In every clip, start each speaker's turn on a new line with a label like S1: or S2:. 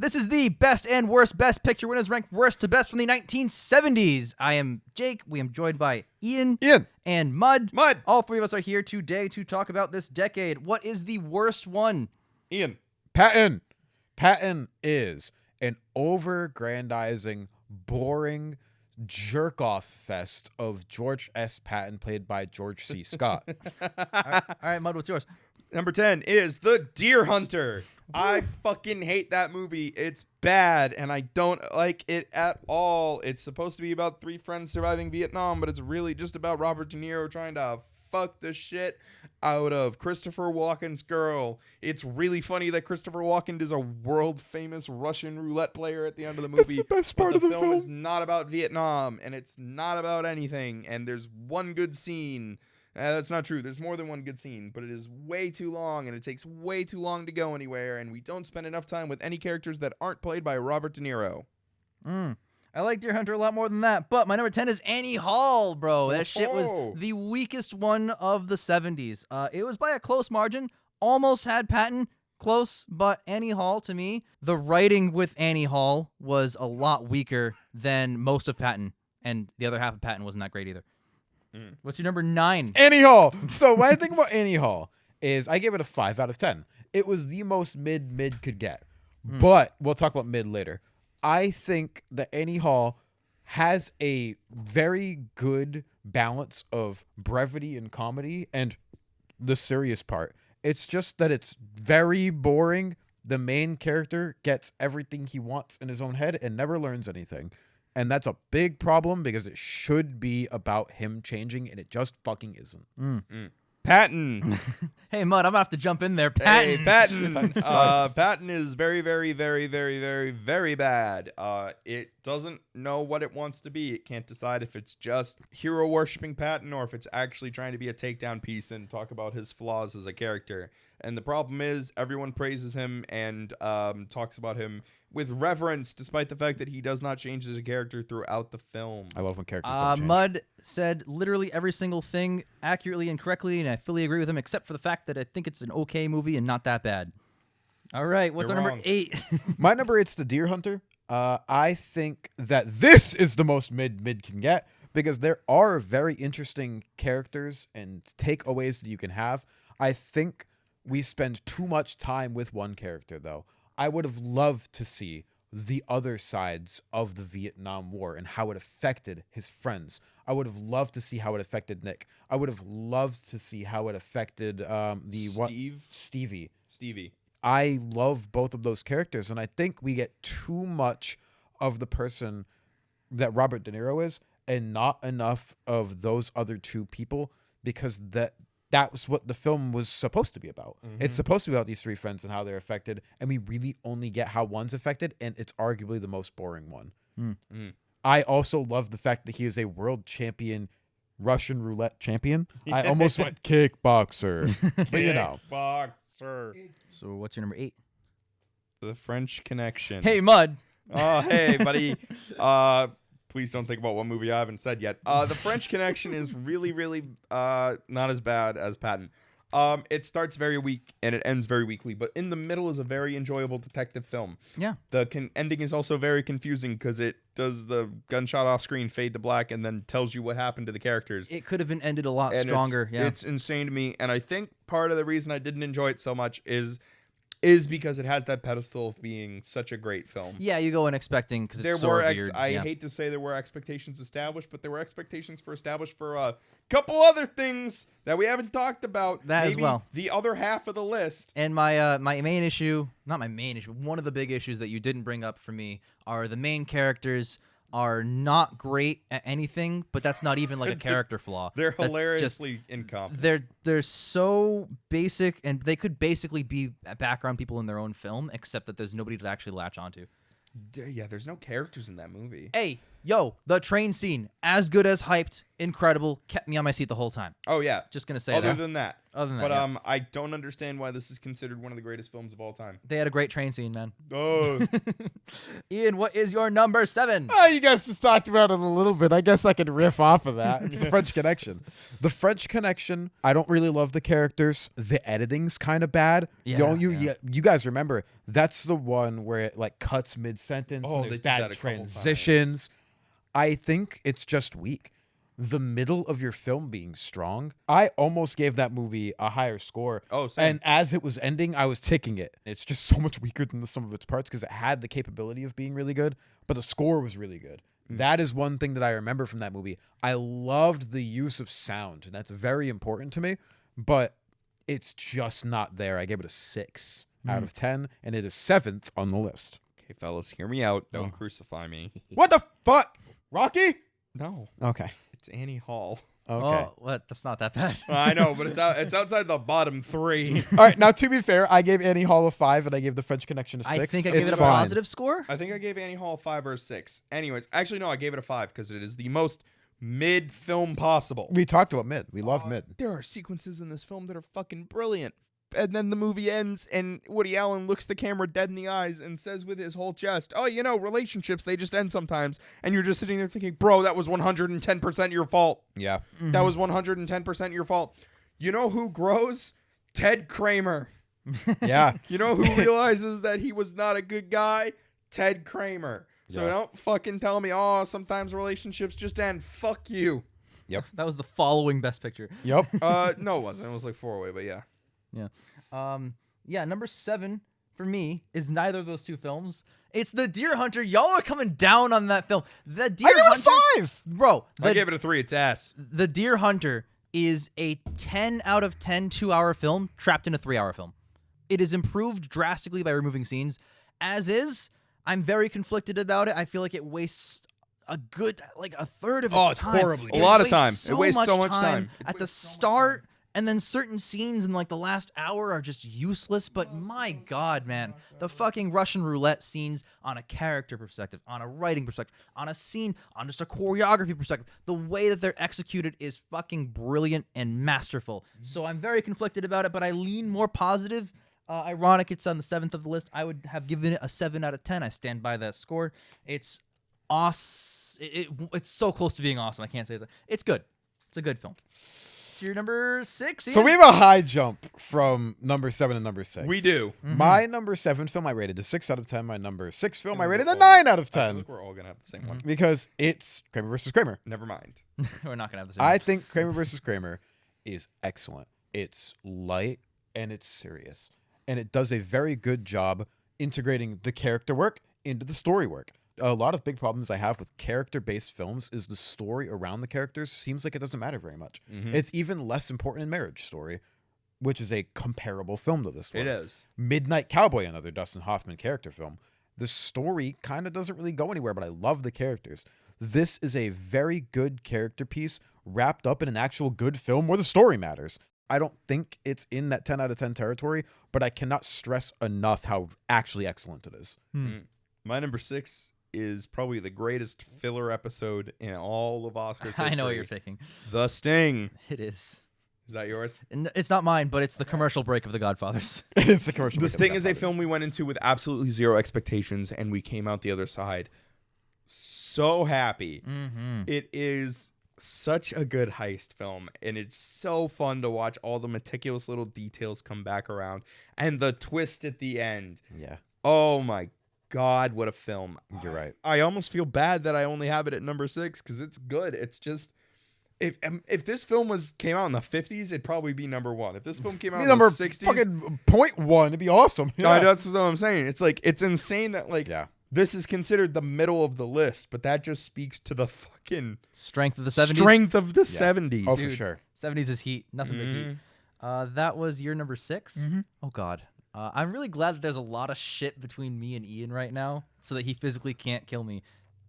S1: This is the best and worst Best Picture winners ranked worst to best from the 1970s. I am Jake. We am joined by Ian. And Mud. All three of us are here today to talk about this decade. What is the worst one?
S2: Ian.
S3: Patton is an over-grandizing, boring jerk-off fest of George S. Patton, played by George C. Scott.
S1: All right, Mud, what's yours?
S2: Number 10 is The Deer Hunter. I fucking hate that movie. It's bad, and I don't like it at all. It's supposed to be about three friends surviving Vietnam, but it's really just about Robert De Niro trying to fuck the shit out of Christopher Walken's girl. It's really funny that Christopher Walken is a world-famous Russian roulette player at the end of the movie.
S3: That's the best part of the film.
S2: The film is not about Vietnam, and it's not about anything, and there's one good scene. That's not true. There's more than one good scene, but it is way too long, and it takes way too long to go anywhere, and we don't spend enough time with any characters that aren't played by Robert De Niro.
S1: I like Deer Hunter a lot more than that, but my number 10 is Annie Hall, bro. That shit was the weakest one of the 70s. It was by a close margin. Almost had Patton. Close, but Annie Hall, to me, the writing with Annie Hall was a lot weaker than most of Patton, and the other half of Patton wasn't that great either. What's your number 9?
S3: Annie Hall. So what I think about Annie Hall is I give it a 5 out of 10. It was the most mid could get. But we'll talk about mid later. I think that Annie Hall has a very good balance of brevity and comedy and the serious part. It's just that it's very boring. The main character gets everything he wants in his own head and never learns anything. And that's a big problem because it should be about him changing, and it just fucking isn't.
S2: Patton.
S1: Hey, Mud, I'm going to have to jump in there. Patton.
S2: Hey, Patton. Patton is very, very, very, very, very, very bad. It doesn't know what it wants to be. It can't decide if it's just hero-worshipping Patton or if it's actually trying to be a takedown piece and talk about his flaws as a character. And the problem is everyone praises him and talks about him with reverence, despite the fact that he does not change as a character throughout the film.
S3: I love when characters don't change.
S1: Mud said literally every single thing accurately and correctly, and I fully agree with him, except for the fact that I think it's an okay movie and not that bad. All right, what's
S2: You're
S1: our
S2: wrong.
S1: number 8?
S3: My number 8's The Deer Hunter. I think that this is the most mid can get because there are very interesting characters and takeaways that you can have. I think we spend too much time with one character, though. I would have loved to see the other sides of the Vietnam War and how it affected his friends. I would have loved to see how it affected Nick. I would have loved to see how it affected Stevie. I love both of those characters, and I think we get too much of the person that Robert De Niro is and not enough of those other two people because that's what the film was supposed to be about. It's supposed to be about these three friends and how they're affected, and we really only get how one's affected, and it's arguably the most boring one. I also love the fact that he is a world champion Russian roulette champion. I almost went kickboxer, but you know.
S2: Boxer.
S1: So what's your number 8?
S2: The French Connection.
S1: Hey, Mud.
S2: Oh, hey, buddy. Please don't think about what movie I haven't said yet. The French Connection is really, really not as bad as Patton. It starts very weak and it ends very weakly, but in the middle is a very enjoyable detective film.
S1: Yeah.
S2: The ending is also very confusing because it does the gunshot off screen fade to black and then tells you what happened to the characters.
S1: It could have been ended a lot
S2: And
S1: stronger.
S2: It's insane to me, and I think part of the reason I didn't enjoy it so much is because it has that pedestal of being such a great film.
S1: Yeah, you go in expecting because it's so weird.
S2: I hate to say there were expectations established, but there were expectations established for a couple other things that we haven't talked about.
S1: That
S2: Maybe
S1: as well.
S2: The other half of the list.
S1: And my main issue, not my main issue, one of the big issues that you didn't bring up for me are the main characters are not great at anything, but that's not even like a character flaw.
S2: They're
S1: That's
S2: hilariously incompetent.
S1: They're so basic, and they could basically be background people in their own film, except that there's nobody to actually latch onto.
S2: Yeah, there's no characters in that movie.
S1: Hey, Yo, the train scene, as good as hyped, incredible, kept me on my seat the whole time.
S2: Oh yeah.
S1: Just gonna say
S2: Other
S1: that.
S2: than that.
S1: Other than
S2: But
S1: that, yeah.
S2: I don't understand why this is considered one of the greatest films of all time.
S1: They had a great train scene, man.
S2: Oh.
S1: Ian, what is your number 7?
S3: Oh, you guys just talked about it a little bit. I guess I can riff off of that. It's the French Connection. The French Connection, I don't really love the characters. The editing's kind of bad.
S1: Yeah,
S3: You guys remember, that's the one where it like cuts mid-sentence
S2: Oh,
S3: and
S2: they
S3: there's
S2: did that
S3: bad
S2: a couple
S3: transitions. I think it's just weak. The middle of your film being strong, I almost gave that movie a higher score.
S2: Oh, same.
S3: And as it was ending, I was ticking it. It's just so much weaker than the sum of its parts because it had the capability of being really good, but the score was really good. That is one thing that I remember from that movie. I loved the use of sound, and that's very important to me, but it's just not there. I gave it a 6 out of 10, and it is 7th on the list.
S2: Okay, fellas, hear me out. Don't crucify me.
S3: What the fuck? Rocky?
S2: No.
S3: Okay.
S2: It's Annie Hall.
S3: Okay.
S1: Oh, what? That's not that bad.
S2: I know, but it's outside the bottom 3.
S3: All right. Now, to be fair, I gave Annie Hall a 5, and I gave The French Connection a 6.
S1: I think I gave
S3: It's
S1: it a
S3: fine.
S1: positive score.
S2: I think I gave Annie Hall a 5 or a 6. Anyways, actually no, I gave it a 5 because it is the most mid film possible.
S3: We talked about mid. We love mid.
S2: There are sequences in this film that are fucking brilliant. And then the movie ends, and Woody Allen looks the camera dead in the eyes and says with his whole chest, "Oh, you know, relationships, they just end sometimes." And you're just sitting there thinking, bro, that was 110% your fault.
S3: Yeah.
S2: That was 110% your fault. You know who grows? Ted Kramer.
S3: Yeah.
S2: You know who realizes that he was not a good guy? Ted Kramer. So
S3: Yeah.
S2: don't fucking tell me, oh, sometimes relationships just end. Fuck you.
S1: That was the following best picture.
S3: Yep.
S2: No, it wasn't. It was like 4-way, but yeah.
S1: Yeah. Number 7 for me is neither of those two films. It's The Deer Hunter. Y'all are coming down on that film. The Deer
S3: I gave
S1: Hunter,
S3: it a 5.
S1: bro.
S2: I gave it a 3. It's ass.
S1: The Deer Hunter is a 10 out of 10 2-hour film trapped in a 3-hour film. It is improved drastically by removing scenes. As is, I'm very conflicted about it. I feel like it wastes a good, like a third of its
S3: Oh, it's
S1: time.
S3: horribly
S2: A lot of
S1: wastes
S2: time. It wastes so much time.
S1: at the start, and then certain scenes in like the last hour are just useless. But my God, man, the fucking Russian roulette scenes on a character perspective, on a writing perspective, on a scene, on just a choreography perspective, the way that they're executed is fucking brilliant and masterful. So I'm very conflicted about it, but I lean more positive. Ironic, it's on the 7th of the list. I would have given it a 7 out of 10. I stand by that score. It's awesome. It's so close to being awesome. I can't say it. It's good. It's a good film. It's your number 6.
S3: So we have a high jump from number 7 to number 6.
S2: We do.
S3: My number 7 film I rated a 6 out of 10. My number 6 film I rated a 9 out of
S2: I
S3: 10
S2: think we're all going to have the same one.
S3: because it's Kramer versus Kramer.
S2: Never mind.
S1: We're not gonna have the same.
S3: I think Kramer versus Kramer is excellent. It's light and it's serious. And it does a very good job integrating the character work into the story work. A lot of big problems I have with character-based films is the story around the characters seems like it doesn't matter very much. It's even less important in Marriage Story, which is a comparable film to this one.
S2: It is.
S3: Midnight Cowboy, another Dustin Hoffman character film. The story kind of doesn't really go anywhere, but I love the characters. This is a very good character piece wrapped up in an actual good film where the story matters. I don't think it's in that 10 out of 10 territory, but I cannot stress enough how actually excellent it is.
S2: My number 6 is probably the greatest filler episode in all of Oscars history.
S1: I know what you're thinking.
S2: The Sting.
S1: It is.
S2: Is that yours?
S1: And it's not mine, but it's the commercial break of The Godfathers.
S3: It's a commercial.
S2: The Sting is a film we went into with absolutely zero expectations, and we came out the other side so happy. It is such a good heist film, and it's so fun to watch all the meticulous little details come back around, and the twist at the end.
S3: Yeah,
S2: Oh my God, what a film.
S3: you're right.
S2: I almost feel bad that I only have it at number 6 because it's good. It's just if this film came out in the 50s, it'd probably be number 1. If this film came out in
S3: Number
S2: the 60s,
S3: fucking .1, it'd be awesome.
S2: that's what I'm saying. It's like it's insane that
S3: Yeah.
S2: this is considered the middle of the list, but that just speaks to the fucking
S1: Strength of the 70s.
S2: strength of the 70s.
S3: Oh, for
S1: Dude.
S3: sure.
S1: 70s is heat. Nothing but heat. That was your number 6? Oh, God. I'm really glad that there's a lot of shit between me and Ian right now so that he physically can't kill me.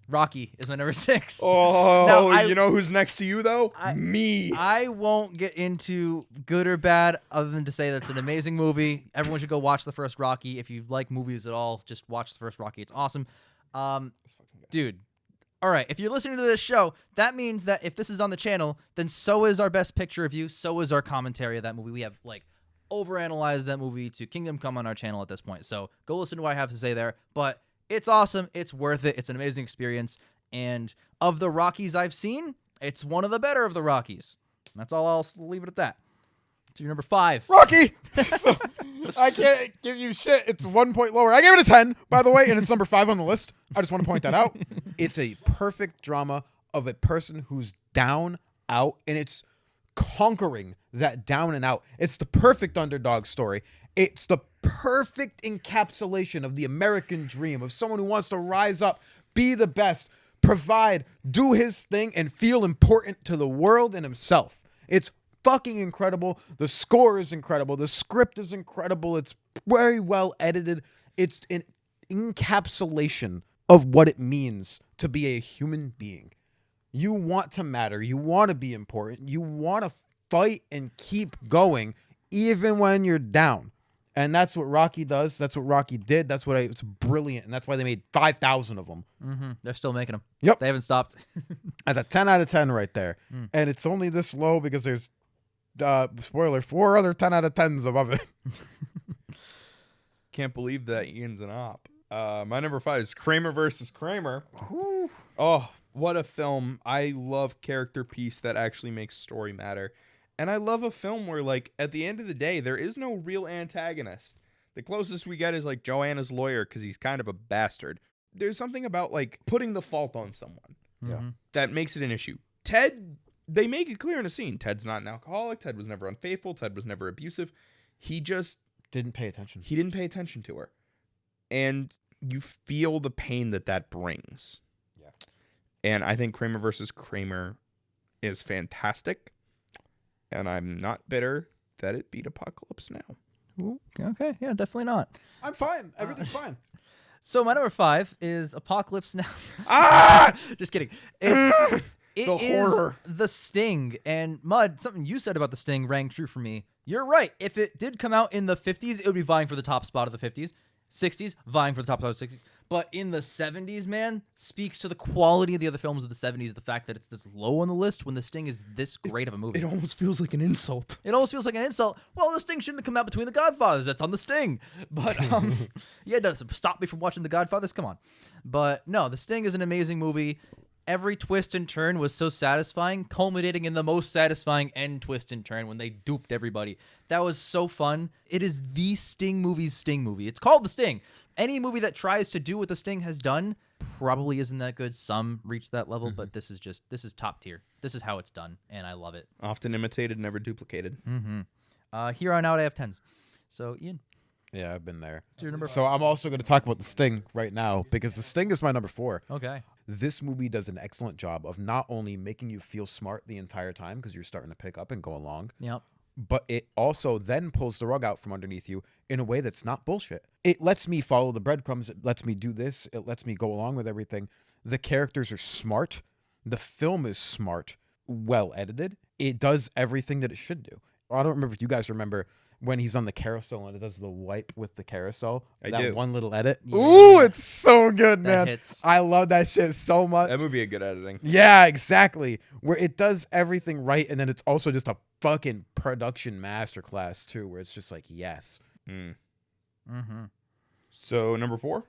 S1: Rocky is my number 6.
S2: Oh,
S1: Now,
S2: you know who's next to you though?
S1: I-
S2: Me.
S1: I won't get into good or bad other than to say that it's an amazing movie. Everyone should go watch the first Rocky. If you like movies at all, just watch the first Rocky. It's awesome. Dude, All right, if you're listening to this show, that means that if this is on the channel, then so is our best picture review, so is our commentary of that movie. We have like overanalyzed that movie to Kingdom Come on our channel at this point. So go listen to what I have to say there. But it's awesome. It's worth it. It's an amazing experience. And of the Rockies I've seen, it's one of the better of the Rockies. That's all. I'll leave it at that. To your number 5.
S3: Rocky. So, I can't give you shit. It's 1 point lower. I gave it a 10, by the way, and it's number 5 on the list. I just want to point that out. It's a perfect drama of a person who's down, out, and it's conquering that down and out. It's the perfect underdog story. It's the perfect encapsulation of the American dream of someone who wants to rise up, be the best, provide, do his thing, and feel important to the world and himself. It's fucking incredible. The score is incredible. The script is incredible. It's very well edited. It's an encapsulation of what it means to be a human being. You want to matter. You want to be important. You want to fight and keep going even when you're down. And that's what Rocky does. That's what Rocky did. It's brilliant. And that's why they made 5,000 of them.
S1: Mm-hmm. They're still making them.
S3: Yep.
S1: They haven't stopped.
S3: That's a 10 out of 10 right there. And it's only this low because there's spoiler, 4 other 10 out of 10s above it.
S2: Can't believe that Ian's an op. My number 5 is Kramer versus Kramer. Oh, what a film. I love character piece that actually makes story matter. And I love a film where, like, at the end of the day, there is no real antagonist. The closest we get is, like, Joanna's lawyer because he's kind of a bastard. There's something about, like, putting the fault on someone that makes it an issue. Ted, they make it clear in a scene. Ted's not an alcoholic. Ted was never unfaithful. Ted was never abusive. He just
S3: Didn't pay attention.
S2: He didn't pay attention to her. And you feel the pain that brings.
S3: Yeah.
S2: And I think Kramer versus Kramer is fantastic. And I'm not bitter that it beat Apocalypse Now.
S1: Ooh, okay, yeah, definitely not.
S3: I'm fine. Everything's fine.
S1: So my number 5 is Apocalypse Now. Just kidding. It is
S3: horror.
S1: The Sting. And Mud, something you said about The Sting rang true for me. You're right. If it did come out in the 50s, it would be vying for the top spot of the 50s. 60s, vying for the top spot of the 60s. But in the 70s, man, speaks to the quality of the other films of the 70s, the fact that it's this low on the list when The Sting is this great of a movie.
S2: It almost feels like an insult.
S1: It almost feels like an insult. Well, The Sting shouldn't have come out between The Godfathers. That's on The Sting. But, yeah, no, stop me from watching The Godfathers. Come on. But, no, The Sting is an amazing movie. Every twist and turn was so satisfying, culminating in the most satisfying end twist and turn when they duped everybody. That was so fun. It is the Sting movie's Sting movie. It's called The Sting. Any movie that tries to do what The Sting has done probably isn't that good. Some reach that level, but this is top tier. This is how it's done, and I love it.
S2: Often imitated, never duplicated.
S1: Here on out, I have 10s. So, Ian.
S3: Yeah, I've been there.
S1: Your number
S3: So I'm also going to talk about The Sting right now because The Sting is my number 4.
S1: Okay.
S3: This movie does an excellent job of not only making you feel smart the entire time because you're starting to pick up and go along,
S1: Yep.
S3: but it also then pulls the rug out from underneath you in a way that's not bullshit. It lets me follow the breadcrumbs. It lets me do this. It lets me go along with everything. The characters are smart. The film is smart, well edited. It does everything that it should do. I don't remember if you guys remember when he's on the carousel and it does the wipe with the carousel.
S2: I
S3: that
S2: do.
S3: one little edit.
S1: Yeah.
S3: Ooh, it's so good,
S1: That
S3: man.
S1: hits.
S3: I love that shit so much.
S2: That movie had good editing.
S3: Yeah, exactly. Where it does everything right, and then it's also just a fucking production masterclass too, where it's just like, yes.
S2: So, number 4?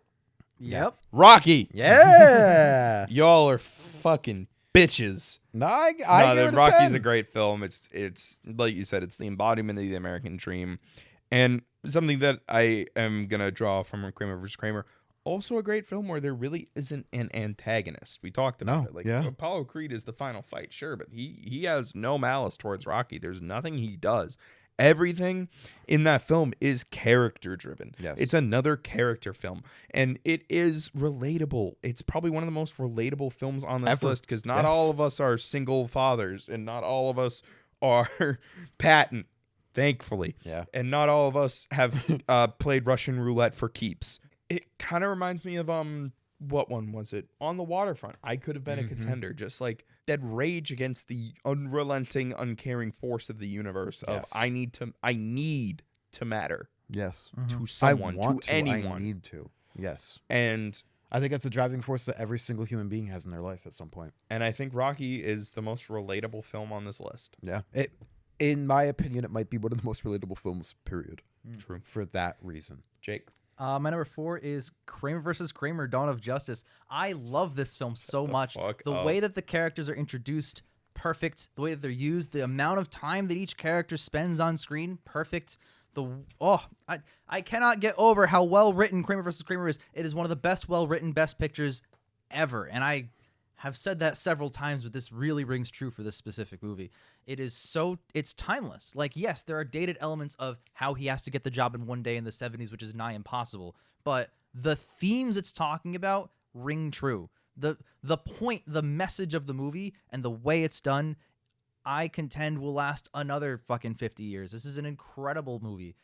S1: Yep.
S2: Rocky.
S3: Yeah.
S2: Y'all are fucking bitches.
S3: No, I give it a
S2: Rocky's
S3: 10.
S2: a great film. It's like you said, it's the embodiment of the American dream. And something that I am going to draw from Kramer vs. Kramer, also a great film where there really isn't an antagonist. We talked about it. Like, Apollo Creed is the final fight, sure, but he has no malice towards Rocky. There's nothing he does. Everything in that film is character driven.
S3: Yes.
S2: It's another character film, and it is relatable. It's probably one of the most relatable films on this list because not all of us are single fathers, and not all of us are Patton, thankfully.
S3: Yeah.
S2: And not all of us have played Russian roulette for keeps. It kind of reminds me of what one was it? On the Waterfront. I could have been a contender, just like that rage against the unrelenting, uncaring force of the universe. Of I need to matter.
S3: Yes.
S2: To someone,
S3: I want
S2: to anyone.
S3: I need to. Yes.
S2: And
S3: I think that's a driving force that every single human being has in their life at some point.
S2: And I think Rocky is the most relatable film on this list.
S3: Yeah. In my opinion, it might be one of the most relatable films, period.
S2: True.
S3: For that reason.
S2: Jake?
S1: My number 4 is Kramer versus Kramer, Dawn of Justice. I love this film so much. The way that the characters are introduced, perfect. The way that they're used, the amount of time that each character spends on screen, perfect. I cannot get over how well written Kramer versus Kramer is. It is one of the best well written best pictures ever, and I have said that several times, but this really rings true for this specific movie. It's timeless. Like, yes, there are dated elements of how he has to get the job in one day in the 70s, which is nigh impossible, but the themes it's talking about ring true. The point, the message of the movie, and the way it's done, I contend will last another fucking 50 years. This is an incredible movie.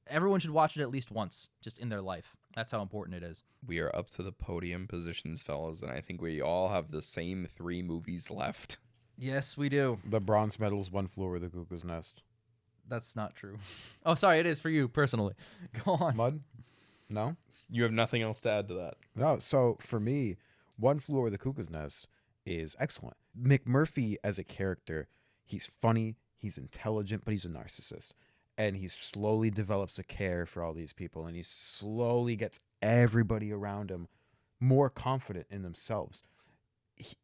S1: Everyone should watch it at least once, just in their life. That's how important it is.
S2: We are up to the podium positions, fellas, and I think we all have the same 3 movies left.
S1: Yes, we do.
S3: The bronze medal's One Flew Over the Cuckoo's Nest.
S1: That's not true. Oh, sorry, it is for you personally. Go on.
S3: Mud? No?
S2: You have nothing else to add to that?
S3: No. So for me, One Flew Over the Cuckoo's Nest is excellent. McMurphy as a character, he's funny, he's intelligent, but he's a narcissist. And he slowly develops a care for all these people, and he slowly gets everybody around him more confident in themselves.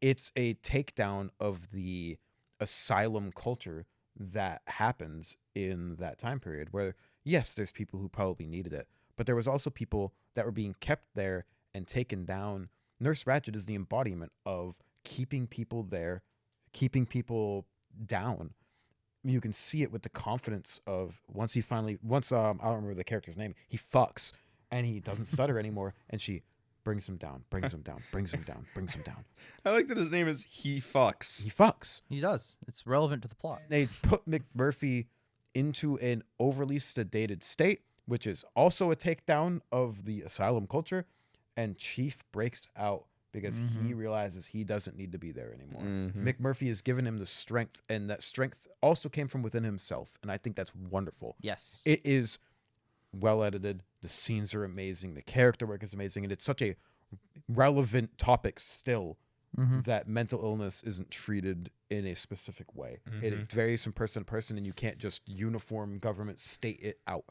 S3: It's a takedown of the asylum culture that happens in that time period where, yes, there's people who probably needed it, but there was also people that were being kept there and taken down. Nurse Ratched is the embodiment of keeping people there, keeping people down. You can see it with the confidence of once I don't remember the character's name, he fucks and he doesn't stutter anymore, and she brings him down.
S2: I like that his name is He Fucks.
S3: He fucks.
S1: He does. It's relevant to the plot.
S3: They put McMurphy into an overly sedated state, which is also a takedown of the asylum culture, and Chief breaks out because he realizes he doesn't need to be there anymore. McMurphy has given him the strength, and that strength also came from within himself, and I think that's wonderful.
S1: Yes.
S3: It is well edited. The scenes are amazing. The character work is amazing, and it's such a relevant topic still that mental illness isn't treated in a specific way. It varies from person to person, and you can't just uniform government state it out.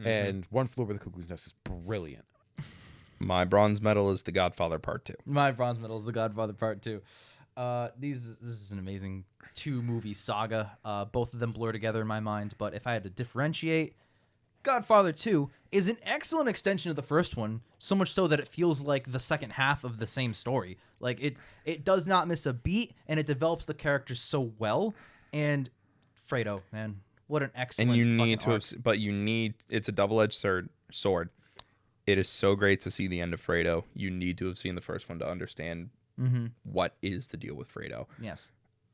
S3: And One Flew Over the Cuckoo's Nest is brilliant.
S2: My bronze medal is The Godfather Part 2.
S1: My bronze medal is The Godfather Part 2. This is an amazing 2-movie saga. Both of them blur together in my mind, but if I had to differentiate, Godfather 2 is an excellent extension of the first one, so much so that it feels like the second half of the same story. Like, it does not miss a beat, and it develops the characters so well. And Fredo, man, what an excellent
S2: And you need to
S1: arc.
S2: it's a double-edged sword. It is so great to see the end of Fredo. You need to have seen the first one to understand what is the deal with Fredo.
S1: Yes.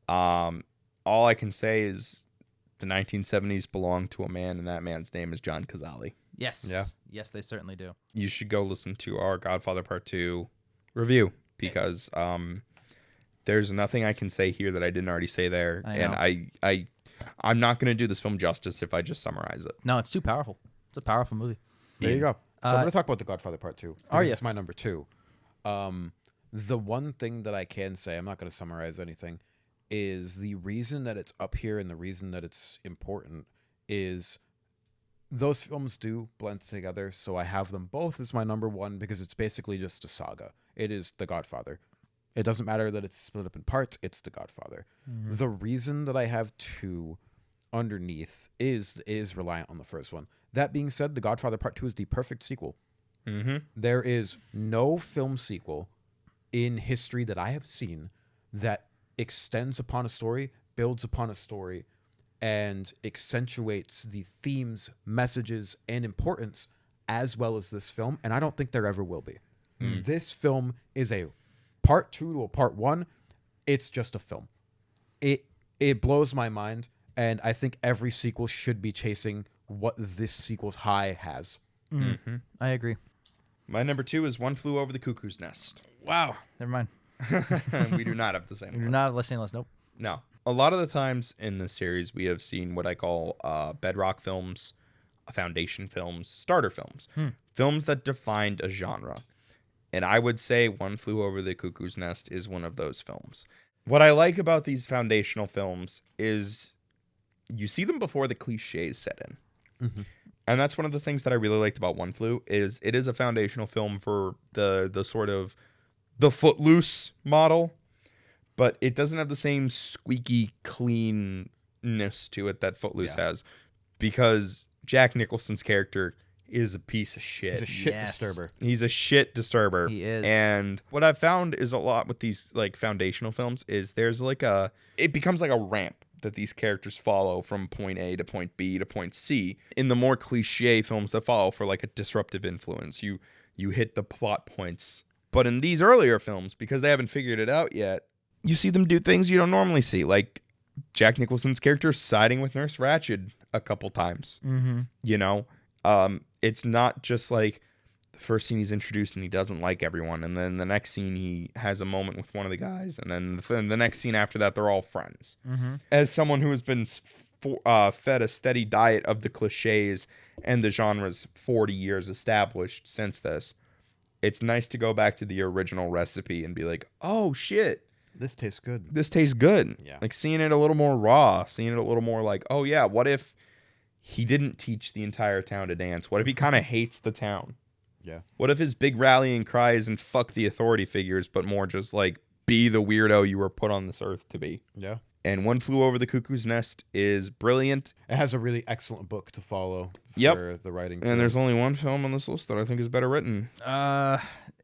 S2: All I can say is the 1970s belonged to a man, and that man's name is John Cazale.
S1: Yes.
S3: Yeah.
S1: Yes, they certainly do.
S2: You should go listen to our Godfather Part 2 review because there's nothing I can say here that I didn't already say there. And I'm not going to do this film justice if I just summarize it.
S1: No, it's too powerful. It's a powerful movie.
S3: There you go. So I'm going to talk about The Godfather Part 2.
S1: Are you?
S3: It's my number 2. The one thing that I can say, I'm not going to summarize anything, is the reason that it's up here and the reason that it's important is those films do blend together. So I have them both as my number 1 because it's basically just a saga. It is The Godfather. It doesn't matter that it's split up in parts. It's The Godfather. The reason that I have 2 underneath is reliant on the first one. That being said, The Godfather Part 2 is the perfect sequel. There is no film sequel in history that I have seen that extends upon a story, builds upon a story, and accentuates the themes, messages, and importance as well as this film. And I don't think there ever will be. This film is a part 2 to a part 1. It's just a film. It blows my mind, and I think every sequel should be chasing what this sequel's high has.
S1: I agree.
S2: My number 2 is One Flew Over the Cuckoo's Nest.
S1: Wow. Never mind.
S2: We do not have the same
S1: You're
S2: list.
S1: not listening to us. Nope.
S2: No. A lot of the times in this series, we have seen what I call bedrock films, foundation films, starter films, films that defined a genre. And I would say One Flew Over the Cuckoo's Nest is one of those films. What I like about these foundational films is you see them before the cliches set in.
S3: Mm-hmm.
S2: And that's one of the things that I really liked about One Flew is it is a foundational film for the sort of the Footloose model, but it doesn't have the same squeaky cleanness to it that Footloose has, because Jack Nicholson's character is a piece of shit.
S3: He's a shit disturber.
S2: He's a shit disturber.
S1: He is.
S2: And what I've found is a lot with these like foundational films is there's like it becomes like a ramp that these characters follow from point A to point B to point C. In the more cliche films that follow for like a disruptive influence, you hit the plot points. But in these earlier films, because they haven't figured it out yet, you see them do things you don't normally see, like Jack Nicholson's character siding with Nurse Ratched a couple times.
S1: Mm-hmm.
S2: You know, it's not just like the first scene he's introduced and he doesn't like everyone, and then the next scene he has a moment with one of the guys, and then the next scene after that they're all friends.
S1: Mm-hmm.
S2: As someone who has been fed a steady diet of the cliches and the genres 40 years established since this, it's nice to go back to the original recipe and be like, oh shit,
S3: This tastes good.
S2: this tastes good.
S3: Yeah.
S2: Like seeing it a little more raw, seeing it a little more like, oh yeah, what if he didn't teach the entire town to dance? What if he kind of hates the town?
S3: Yeah.
S2: What if his big rallying cry isn't fuck the authority figures, but more just like be the weirdo you were put on this earth to be?
S3: Yeah.
S2: And One Flew Over the Cuckoo's Nest is brilliant.
S3: It has a really excellent book to follow
S2: Yep.
S3: for the writing.
S2: And there's only one film on this list that I think is better written.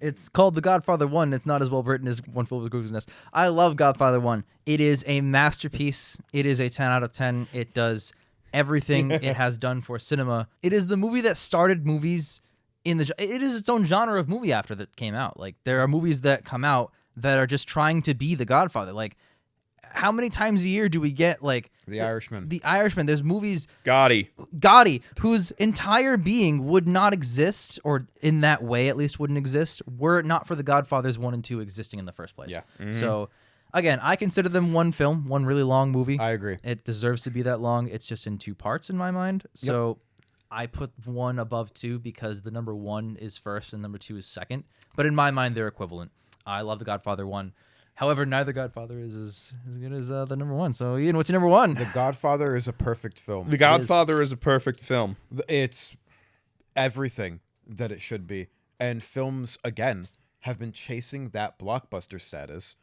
S1: It's called The Godfather 1. It's not as well written as One Flew Over the Cuckoo's Nest. I love Godfather 1. It is a masterpiece. It is a 10 out of 10. It does everything it has done for cinema. It is the movie that started movies it is its own genre of movie after that came out. Like, there are movies that come out that are just trying to be The Godfather. Like, how many times a year do we get like
S3: The Irishman?
S1: The Irishman. There's movies.
S2: Gotti,
S1: whose entire being would not exist, or in that way at least wouldn't exist, were it not for The Godfathers 1 and 2 existing in the first place.
S3: Yeah.
S2: Mm-hmm.
S1: So, again, I consider them one film, one really long movie.
S3: I agree.
S1: It deserves to be that long. It's just in 2 parts in my mind. So I put 1 above 2 because the number 1 is first and number 2 is second. But in my mind, they're equivalent. I love The Godfather 1. However, neither Godfather is as good as the number 1. So, Ian, what's your number 1?
S3: The Godfather is a perfect film.
S2: The Godfather is a perfect film.
S3: It's everything that it should be. And films, again, have been chasing that blockbuster status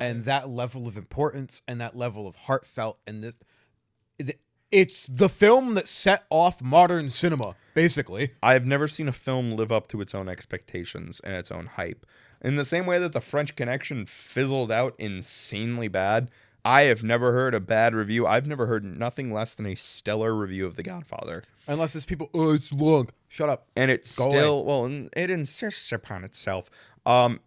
S3: and that level of importance and that level of heartfelt. And it's the film that set off modern cinema, basically.
S2: I have never seen a film live up to its own expectations and its own hype. In the same way that The French Connection fizzled out insanely bad, I have never heard a bad review. I've never heard nothing less than a stellar review of The Godfather.
S3: Unless it's people, oh, it's long. Shut up.
S2: And it's
S3: Go
S2: still,
S3: away.
S2: well, it insists upon itself. And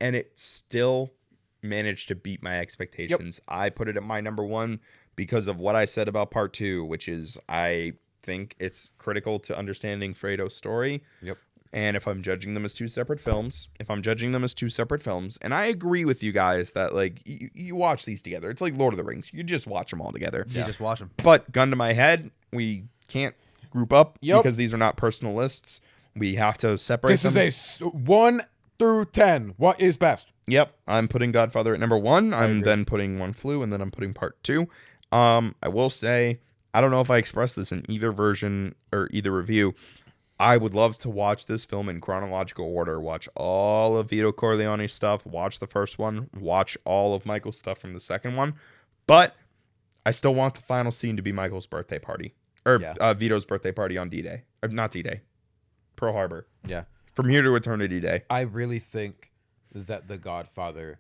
S2: it still managed to beat my expectations. Yep. I put it at my number 1 because of what I said about part 2, which is I think it's critical to understanding Fredo's story.
S3: Yep.
S2: And if I'm judging them as 2 separate films, and I agree with you guys that, like, you watch these together. It's like Lord of the Rings. You just watch them all together.
S1: You just watch them.
S2: But gun to my head, we can't group up because these are not personal lists. We have to separate them.
S3: This is a 1 through 10. What is best?
S2: Yep. I'm putting Godfather at number 1. I'm then putting One Flew, and then I'm putting part 2. I will say, I don't know if I expressed this in either version or either review. I would love to watch this film in chronological order. Watch all of Vito Corleone's stuff. Watch the first one. Watch all of Michael's stuff from the second one. But I still want the final scene to be Michael's birthday party. Or Vito's birthday party on D-Day. Or not D-Day. Pearl Harbor.
S3: Yeah.
S2: From Here to Eternity Day.
S3: I really think that The Godfather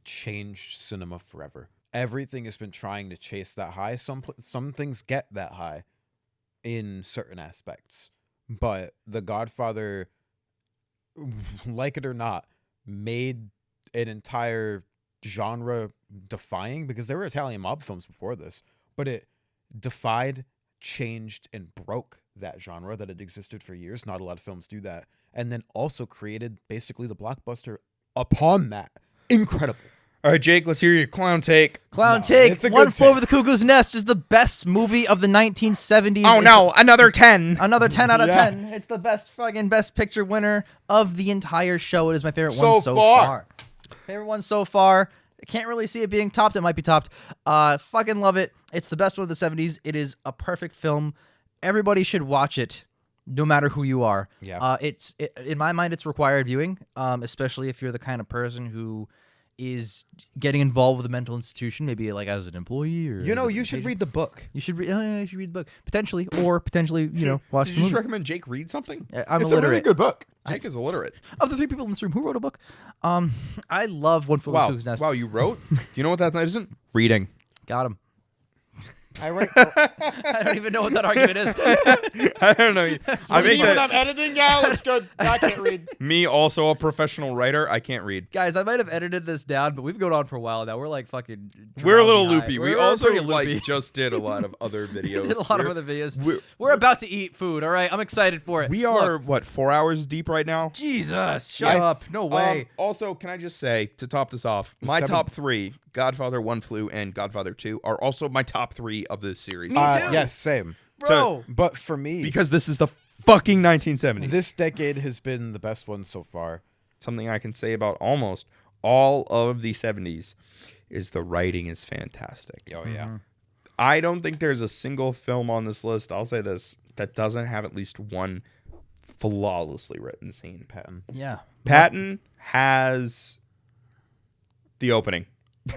S3: changed cinema forever. Everything has been trying to chase that high. Some things get that high in certain aspects. But The Godfather, like it or not, made an entire genre defying, because there were Italian mob films before this, but it defied, changed, and broke that genre that had existed for years. Not a lot of films do that. And then also created basically the blockbuster upon that. Incredible.
S2: All right, Jake, let's hear your clown take.
S1: Clown
S3: No,
S1: take.
S3: it's a
S1: One
S3: good
S1: Flew
S3: take.
S1: Over the Cuckoo's Nest is the best movie of the 1970s.
S2: Oh,
S1: It's
S2: no, another 10.
S1: Another 10 out of
S3: Yeah.
S1: 10. It's the best picture winner of the entire show. It is my favorite
S3: So
S1: one so
S3: far.
S1: far. Favorite one so far. I can't really see it being topped. It might be topped. Fucking love it. It's the best one of the 70s. It is a perfect film. Everybody should watch it, no matter who you are.
S3: Yeah.
S1: In my mind, it's required viewing, especially if you're the kind of person who is getting involved with a mental institution, maybe like as an employee or.
S3: You know,
S1: as
S3: you
S1: a
S3: should
S1: patient.
S3: read the book.
S1: You should read. You should read the book potentially, or potentially, watch
S2: Did
S1: the
S2: you just
S1: movie.
S2: recommend Jake read something?
S1: I'm
S3: It's a
S1: illiterate.
S3: really good book.
S2: Jake is illiterate.
S1: Of the 3 people in this room, who wrote a book? I love One Flew Over the
S2: Wow.
S1: Cuckoo's Nest.
S2: Wow, you wrote? Do you know what that isn't? Reading.
S1: Got him.
S3: I write.
S1: I don't even know what that argument is.
S2: I don't know. I make
S3: when
S2: that.
S3: I'm editing, yeah, that's good. I can't read.
S2: Me, also a professional writer, I can't read.
S1: Guys, I might have edited this down, but we've gone on for a while now. We're like fucking.
S2: We're a little
S1: drowning high.
S2: loopy.
S1: We're
S2: We also
S1: pretty loopy.
S2: like just did a lot of other videos.
S1: did a lot of
S2: We're-
S1: other videos.
S2: we're-
S1: We're about to eat food. All right, I'm excited for it.
S2: We
S1: Look,
S2: are what 4 hours deep right now.
S1: Jesus, shut up. No way.
S2: Also, can I just say to top this off, my
S3: 7.
S2: top 3, Godfather 1 Flew and Godfather 2, are also my top 3 of this series.
S1: too.
S3: Yes, same.
S1: Bro.
S3: But for me,
S2: Because this is the fucking 1970s.
S3: this decade has been the best one so far.
S2: Something I can say about almost all of the 70s is the writing is fantastic.
S3: Oh yeah.
S2: I don't think there's a single film on this list, I'll say this, that doesn't have at least one flawlessly written scene.
S1: Yeah.
S2: Patton has the opening.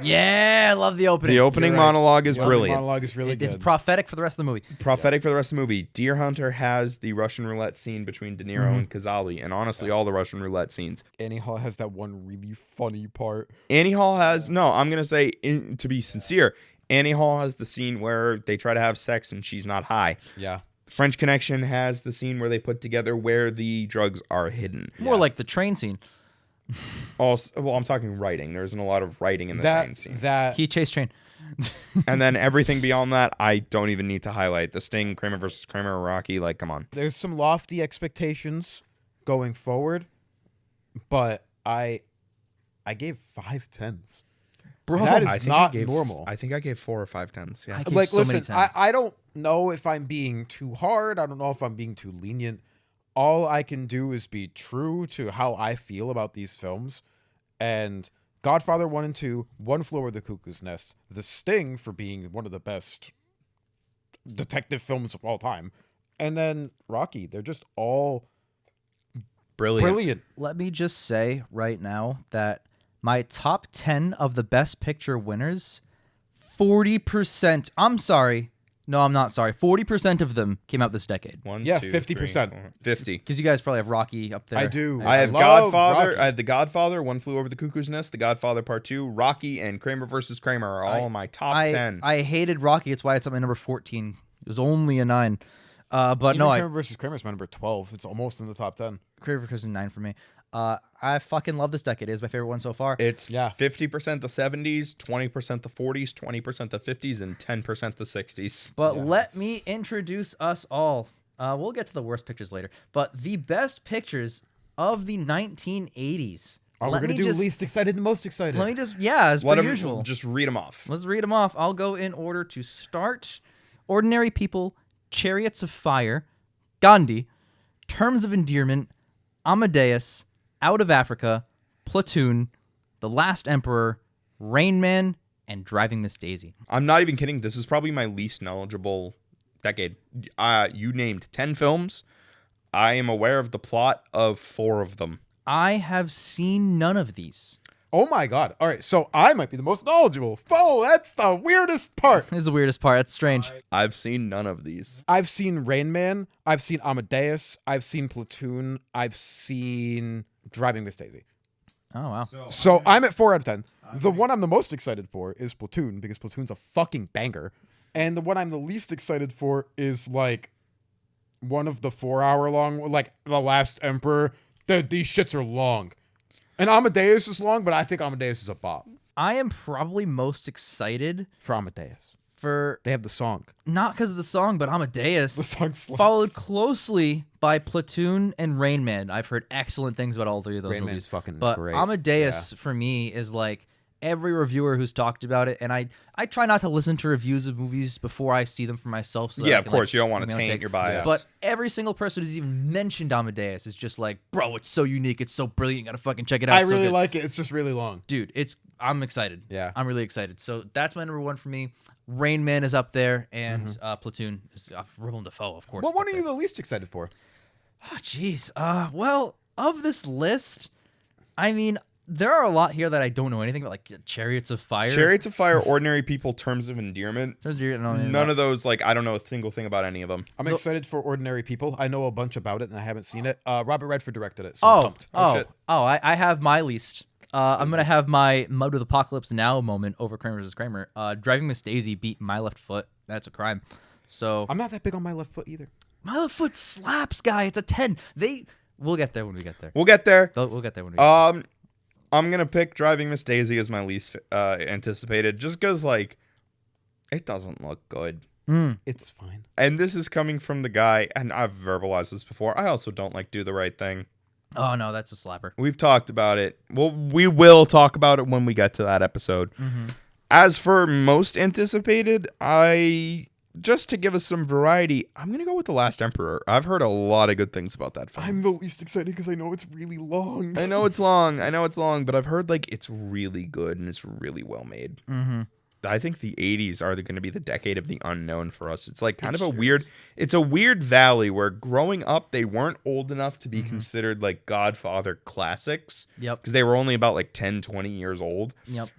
S1: Yeah, I love the opening.
S2: The opening
S3: You're right.
S2: monologue is
S3: The
S2: brilliant.
S3: monologue is really
S1: It's
S3: good.
S1: prophetic for the rest of the movie.
S2: Prophetic for the rest of the movie. Deer Hunter has the Russian roulette scene between De Niro and Kazali, and honestly, all the Russian roulette scenes.
S3: Annie Hall has that one really funny part.
S2: Annie Hall has I'm gonna say to be sincere. Annie Hall has the scene where they try to have sex and she's not high.
S3: Yeah.
S2: French Connection has the scene where they put together where the drugs are hidden.
S1: More like the train scene.
S2: Also, well, I'm talking writing. There isn't a lot of writing in the train scene.
S1: He chased train.
S2: And then everything beyond that, I don't even need to highlight. The Sting, Kramer versus Kramer, Rocky. Like, come on.
S3: There's some lofty expectations going forward, but I gave 5 10s.
S1: Bro,
S3: That is
S2: I think
S3: not
S2: I gave,
S3: normal.
S2: I think I gave 4 or 5 10s. Yeah.
S1: I gave
S3: Like,
S1: so many
S3: listen,
S1: 10s.
S3: I don't know if I'm being too hard. I don't know if I'm being too lenient. All I can do is be true to how I feel about these films. And Godfather 1 and 2, One Flew Over the Cuckoo's Nest, The Sting for being one of the best detective films of all time, and then Rocky. They're just all brilliant.
S1: Let me just say right now that my top 10 of the best picture winners, 40%. I'm sorry. No, I'm not sorry. 40% of them came out this decade.
S2: 1,
S3: Yeah,
S2: 2,
S3: 50%.
S2: 3, 4, 50.
S1: Because you guys probably have Rocky up there.
S3: I do.
S2: I have
S3: love
S2: Godfather.
S3: Rocky.
S2: I have The Godfather, One Flew Over the Cuckoo's Nest, The Godfather Part 2, Rocky, and Kramer versus Kramer are all in my top 10.
S1: I hated Rocky. It's why it's at my number 14. It was only a 9. But
S3: Even
S1: no,
S3: Kramer versus Kramer is my number 12. It's almost in the top 10.
S1: Kramer versus 9 for me. I fucking love this decade. It is my favorite one so far.
S2: It's
S3: Yeah.
S2: 50% the 70s, 20% the 40s, 20% the 50s, and 10% the 60s.
S1: But
S3: Yes.
S1: let me introduce us all. We'll get to the worst pictures later. But the best pictures of the 1980s.
S3: Oh, we're
S1: Let
S3: going
S1: me
S3: to do
S1: just-
S3: least excited and most excited.
S1: Let me just, as
S2: Let
S1: per
S2: 'em-
S1: usual.
S2: Just read them off.
S1: Let's read them off. I'll go in order to start. Ordinary People, Chariots of Fire, Gandhi, Terms of Endearment, Amadeus, Out of Africa, Platoon, The Last Emperor, Rain Man, and Driving Miss Daisy.
S2: I'm not even kidding. This is probably my least knowledgeable decade. You named 10 films. I am aware of the plot of 4 of them.
S1: I have seen none of these.
S3: Oh my God. All right. So I might be the most knowledgeable. Oh, that's the weirdest part.
S1: This is the weirdest part. That's strange.
S2: I've seen none of these.
S3: I've seen Rain Man. I've seen Amadeus. I've seen Platoon. I've seen Driving Miss Daisy.
S1: Oh, wow.
S3: So I'm at 4 out of 10. The one I'm the most excited for is Platoon because Platoon's a fucking banger. And the one I'm the least excited for is like one of the 4-hour long, like The Last Emperor. These shits are long. And Amadeus is long, but I think Amadeus is a bop
S1: I am probably most excited
S3: for Amadeus.
S1: for,
S3: They have the song.
S1: not because of the song, but Amadeus.
S3: The song slaps.
S1: Followed closely by Platoon and Rain Man. I've heard excellent things about all 3 of those
S3: Rain
S1: movies.
S3: Man's fucking
S1: But
S3: great.
S1: Amadeus for me is like every reviewer who's talked about it, and I try not to listen to reviews of movies before I see them for myself. So
S2: yeah,
S1: I
S2: of
S1: can,
S2: course,
S1: like,
S2: you don't want
S1: make
S2: to
S1: my own
S2: taint
S1: take.
S2: your bias.
S1: But every single person who's even mentioned Amadeus is just like, bro, it's so unique, it's so brilliant, gotta fucking check it out.
S3: I
S1: It's so
S3: really
S1: good.
S3: like it. It's just really long.
S1: Dude, I'm excited.
S3: Yeah.
S1: I'm really excited. So that's my number one for me. Rain Man is up there, and Platoon is Willem Dafoe, of course.
S3: What
S1: is
S3: one
S1: up
S3: are
S1: there.
S3: you the least excited for?
S1: Oh, jeez. Well, of this list, I mean, there are a lot here that I don't know anything about, like Chariots of Fire.
S2: Chariots of Fire, Ordinary People, Terms of Endearment.
S1: None
S2: Of those, like, I don't know a single thing about any of them.
S3: I'm excited for Ordinary People. I know a bunch about it, and I haven't seen it. Robert Redford directed it, so I'm pumped.
S2: shit.
S1: I have my least. I'm gonna have my Mud with Apocalypse Now moment over Kramer vs. Kramer. Driving Miss Daisy beat My Left Foot. That's a crime. So
S3: I'm not that big on My Left Foot either.
S1: My Left Foot slaps, guy. It's a 10. We'll get there when we get there.
S2: We'll get there.
S1: We'll get there when we get there.
S2: I'm gonna pick Driving Miss Daisy as my least anticipated, just because like it doesn't look good.
S3: It's fine.
S2: And this is coming from the guy, and I've verbalized this before. I also don't like Do the Right Thing.
S1: Oh no, that's a slapper.
S2: We've talked about it. Well, we will talk about it when we get to that episode. As for most anticipated, just to give us some variety, I'm going to go with The Last Emperor. I've heard a lot of good things about that film.
S3: I'm the least excited because I know it's really long.
S2: I know it's long, but I've heard like it's really good and it's really well made. I think the 80s are going to be the decade of the unknown for us. It's like kind of a weird, it's a weird valley where growing up, they weren't old enough to be considered like Godfather classics.
S1: Yep.
S2: Because they were only about like 10, 20 years old.
S1: Yep.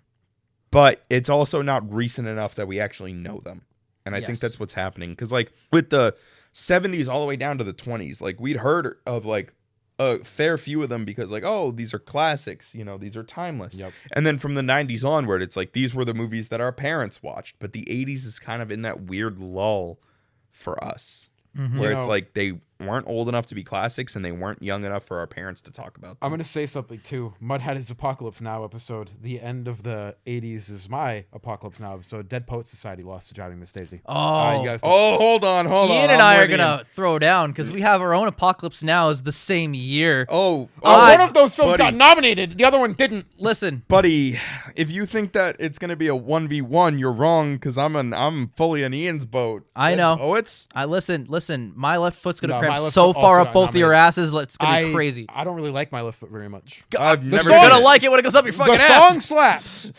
S2: But it's also not recent enough that we actually know them. And I think that's what's happening. Because like with the 70s all the way down to the 20s, like we'd heard of like a fair few of them because like, oh, these are classics, you know, these are timeless.
S3: Yep.
S2: And then from the 90s onward, it's like these were the movies that our parents watched. But the 80s is kind of in that weird lull for us. Where it's like they weren't old enough to be classics and they weren't young enough for our parents to talk about them.
S3: I'm going to say something too. Mud had his Apocalypse Now episode. The end of the 80s is my Apocalypse Now episode. Dead Poet Society lost to Driving Miss Daisy.
S1: Oh,
S3: you guys
S2: hold on.
S1: Ian and I are gonna throw down because we have our own Apocalypse Now is the same year.
S2: Oh,
S3: one of those films
S2: buddy.
S3: got nominated. The other one didn't.
S1: Listen,
S2: buddy, if you think that it's gonna be a 1v1, you're wrong because I'm fully in Ian's boat.
S1: I know.
S2: Poets.
S1: I listen. My left foot's gonna
S3: No,
S1: cramp
S3: My Left
S1: so
S3: Foot
S1: far
S3: also
S1: up
S3: got
S1: both of your
S3: nominated.
S1: asses. It's gonna be crazy.
S3: I don't really like My Left Foot very much.
S2: I've never
S1: You're
S3: song-
S1: gonna like it when it goes up your fucking
S3: The
S1: ass.
S3: song slaps.